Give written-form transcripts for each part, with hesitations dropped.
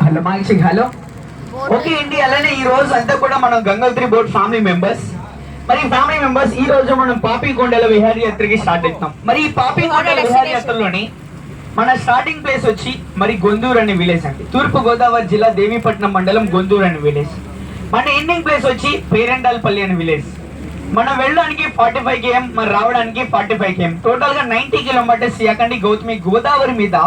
Hello mic hello. Okay అండి, అలానే ఈ రోజు అంతా కూడా మనం గంగోత్రి బోర్డ్ ఫ్యామిలీ మెంబర్స్. మరి ఫ్యామిలీ మెంబర్స్ ఈ రోజు మనం పాపికొండల విహారయాత్రకి స్టార్ట్ అవుతాం. మరి ఈ పాపికొండల విహారయాత్రలోని మన స్టార్టింగ్ ప్లేస్ వచ్చి మరి గొందూరు అనే విలేజ్ అండి. తూర్పు గోదావరి జిల్లా దేవీపట్నం మండలం గొందూరు అనే విలేజ్. మన ఎండింగ్ ప్లేస్ వచ్చి పేరెంటాలపల్లి అనే విలేజ్. మనం వెళ్ళడానికి 45 km, మరి రావడానికి 45 km, టోటల్ గా 90 కిలోమీటర్స్ యాకండి గోదావరి మీద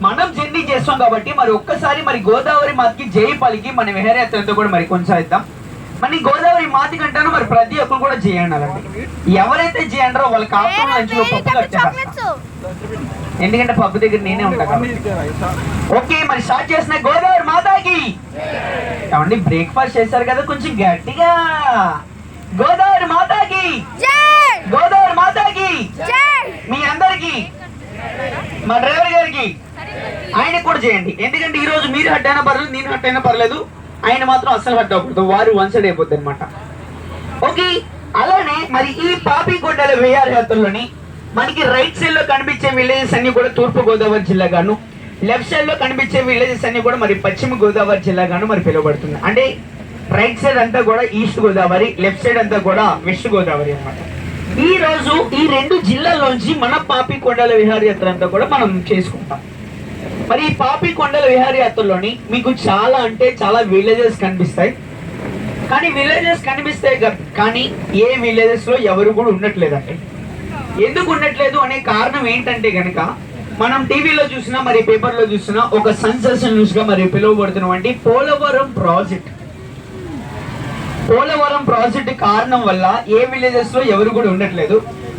మనం జర్నీ చేస్తాం. కాబట్టి మరి ఒక్కసారి మరి గోదావరి మాతకి జై పలికి మన విహారయాత్రతో కూడా మరి కొనసాగిద్దాం. మరి గోదావరి మాతి కంటాను మరి ప్రతి ఒక్కరు కూడా చేయండి. ఎవరైతే చేయండారో వాళ్ళకి ఆఫ్టర్ లంచ్లో పప్పు కట్టేస్తారు, ఎందుకంటే పప్పు దగ్గర నేనే ఉంటాను. ఓకే, మరి స్టార్ట్ చేసిన గోదావరి మాతాకి ఏమండి బ్రేక్ఫాస్ట్ చేశారు కదా, కొంచెం గట్టిగా గోదావరి మాతాకి, గోదావరి మాతాకి. మీ అందరికి, మా డ్రైవర్ గారికి, ఆయనకు కూడా చేయండి. ఎందుకంటే ఈ రోజు మీరు హట్ అయినా పర్లేదు, నేను హట్ అయినా పర్లేదు, ఆయన మాత్రం అస్సలు హట్ అవ్వకూడదు, వారు వన్ సైడ్ అయిపోద్ది అనమాట. ఓకే, అలానే మరి ఈ పాపికొండల విహారయాత్రలోని మనకి రైట్ సైడ్ లో కనిపించే విలేజెస్ అన్ని కూడా తూర్పు గోదావరి జిల్లా గాను, లెఫ్ట్ సైడ్ లో కనిపించే విలేజెస్ అన్ని కూడా మరి పశ్చిమ గోదావరి జిల్లా గాను మరి పిలువబడుతుంది. అంటే రైట్ సైడ్ అంతా కూడా ఈస్ట్ గోదావరి, లెఫ్ట్ సైడ్ అంతా కూడా వెస్ట్ గోదావరి అన్నమాట. ఈ రోజు ఈ రెండు జిల్లాల్లోంచి మన పాపికొండల విహారయాత్ర అంతా కూడా మనం చేసుకుంటాం. మరి ఈ పాపికొండల విహారయాత్రలోని మీకు చాలా అంటే చాలా విలేజెస్ కనిపిస్తాయి. కానీ విలేజెస్ కనిపిస్తాయి కానీ ఏ విలేజెస్ లో ఎవరు కూడా ఉండట్లేదండి. ఎందుకు ఉండట్లేదు అనే కారణం ఏంటంటే గనక మనం టీవీలో చూసినా మరి పేపర్లో చూసినా ఒక సెన్సేషన్ న్యూస్ గా మరి పిలువబడుతున్నటువంటి పోలవరం ప్రాజెక్ట్. పోలవరం ప్రాజెక్ట్ కారణం వల్ల ఏ విలేజెస్ లో ఎవరు కూడా ఉండట్లేదు.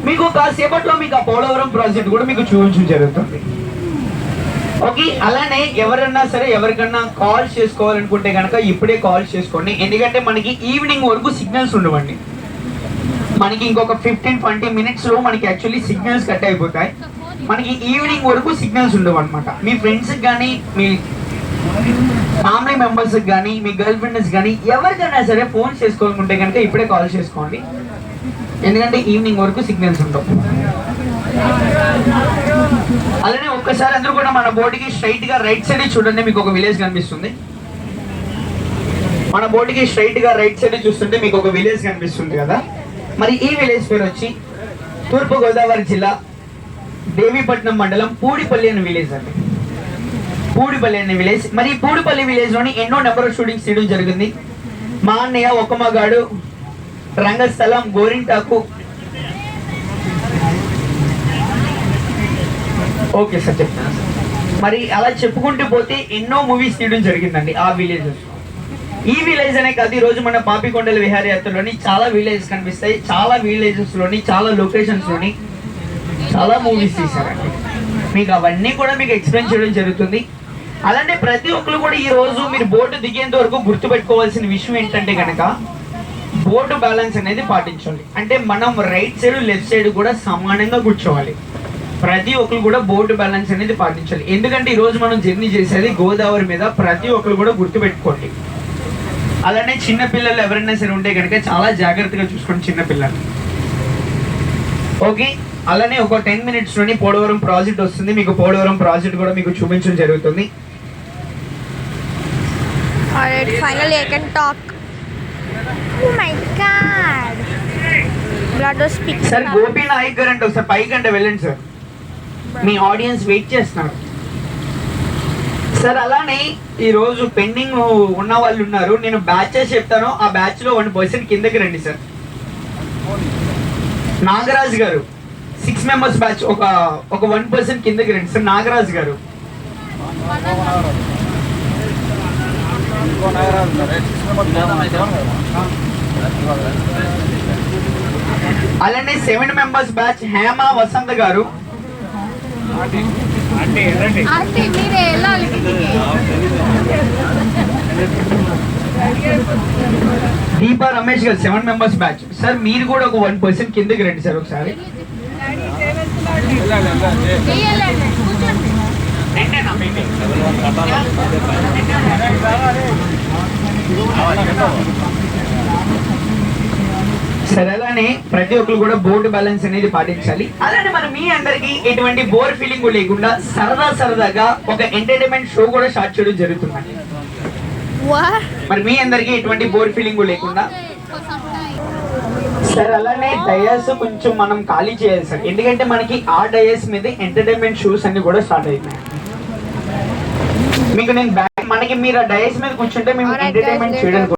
మీకు కాసేపట్లో మీకు ఆ పోలవరం ప్రాజెక్ట్ కూడా మీకు చూపించడం జరుగుతుంది. ఓకే, అలానే ఎవరన్నా సరే ఎవరికన్నా కాల్ చేసుకోవాలనుకుంటే కనుక ఇప్పుడే కాల్ చేసుకోండి. ఎందుకంటే మనకి ఈవినింగ్ వరకు సిగ్నల్స్ ఉండవండి. మనకి ఇంకొక 15-20 minutes లో మనకి యాక్చువల్లీ సిగ్నల్స్ కట్ అయిపోతాయి. మనకి ఈవినింగ్ వరకు సిగ్నల్స్ ఉండవు అనమాట. మీ ఫ్రెండ్స్కి కానీ, మీ ఫ్యామిలీ మెంబర్స్కి కానీ, మీ గర్ల్ ఫ్రెండ్స్ కానీ ఎవరికైనా సరే ఫోన్ చేసుకోవాలనుకుంటే కనుక ఇప్పుడే కాల్ చేసుకోండి. ఎందుకంటే ఈవినింగ్ వరకు సిగ్నల్స్ ఉండవు. అలానే ఒక్కసారి అందరూ కూడా మన బోర్డుకి స్ట్రైట్ గా రైట్ సైడ్ చూడండి, మీకు ఒక విలేజ్ కనిపిస్తుంది. మన బోర్డుకి స్ట్రైట్ గా రైట్ సైడ్ చూస్తుంటే మీకు ఒక విలేజ్ కనిపిస్తుంది కదా. మరి ఈ విలేజ్ పేరు వచ్చి తూర్పు గోదావరి జిల్లా దేవీపట్నం మండలం పూడిపల్లి అనే విలేజ్ అండి. పూడిపల్లి అనే విలేజ్. మరి ఈ పూడిపల్లి విలేజ్ లోని ఎన్నో నెంబర్ షూటింగ్స్ తీయడం జరిగింది. మా అన్నయ్య, ఒక్కమగాడు, రంగస్థలం, గోరింటాకు. ఓకే సార్, చెప్తాను సార్. మరి అలా చెప్పుకుంటూ పోతే ఎన్నో మూవీస్ తీయడం జరిగిందండి ఆ విలేజెస్. ఈ విలేజ్ అనే కాదు, ఈ రోజు మన పాపికొండల విహారయాత్రలోని చాలా విలేజెస్ కనిపిస్తాయి. చాలా విలేజెస్ లోని, చాలా లొకేషన్స్ లోని చాలా మూవీస్ తీశారండి. మీకు అవన్నీ కూడా మీకు ఎక్స్ప్లెయిన్ చేయడం జరుగుతుంది. అలానే ప్రతి ఒక్కరు కూడా ఈ రోజు మీరు బోర్డు దిగేంత వరకు గుర్తుపెట్టుకోవాల్సిన విషయం ఏంటంటే కనుక బోర్డు బ్యాలెన్స్ అనేది పాటించాలి. అంటే మనం రైట్ సైడ్ లెఫ్ట్ సైడ్ కూడా సమానంగా కూర్చోవాలి. ప్రతి ఒక్కరు కూడా బోర్డు బ్యాలెన్స్ అనేది పాటించాలి. ఎందుకంటే ఈ రోజు మనం జర్నీ చేసేది గోదావరి మీద, ప్రతి ఒక్కరు కూడా గుర్తుపెట్టుకోండి. అలానే చిన్నపిల్లలు ఎవరైనా సరే ఉంటే కనుక చాలా జాగ్రత్తగా చూసుకోండి చిన్నపిల్లలు. ఓకే, అలానే ఒక 10 minutes లోని పోలవరం ప్రాజెక్ట్ వస్తుంది. మీకు పోలవరం ప్రాజెక్ట్ కూడా మీకు చూపించడం జరుగుతుంది. Finally I can talk. Oh my god. Blood was speaking. Sir Gopi Nayak గారు అంటే ఒకసారి పైకి అంటే వెళ్ళండి సార్, మీ ఆడియన్స్ వెయిట్ చేస్తున్నారు సార్. అలానే ఈ రోజు పెండింగ్ ఉన్న వాళ్ళు ఉన్నారు. నేను బ్యాచెస్ చెప్తాను, ఆ బ్యాచ్ లో 1% కిందకి రండి సార్. నాగరాజ్ గారు 6 members బ్యాచ్, ఒక 1% కిందకి రండి సార్. నాగరాజ్ గారు. అలానే 7 members బ్యాచ్ హేమ వసంత గారు. దీపా రమేష్ గారు 7 members బ్యాచ్. సార్ మీరు కూడా ఒక 1% కిందకి రండి సార్ ఒకసారి. సరే, అలానే ప్రతి ఒక్కరు కూడా బోర్డు బ్యాలెన్స్ అనేది పాటించాలి. అలానే మరి మీ అందరికి ఎటువంటి బోర్ ఫీలింగ్ లేకుండా సరదాగా ఒక ఎంటర్టైన్మెంట్ షో కూడా స్టార్ట్ చేయడం జరుగుతుంది. మరి మీ అందరికి ఎటువంటి బోర్ ఫీలింగ్ లేకుండా సార్, అలానే డయాస్ కొంచెం మనం ఖాళీ చేయాలి సార్, ఎందుకంటే మనకి ఆ డయాస్ మీద ఎంటర్టైన్మెంట్ షోస్ అన్ని కూడా స్టార్ట్ అవుతున్నాయి. మీకు నేను మనకి మీరు ఆ డయాస్ మీద కూర్చుంటే మేము ఎంటర్టైన్మెంట్ చేయడానికి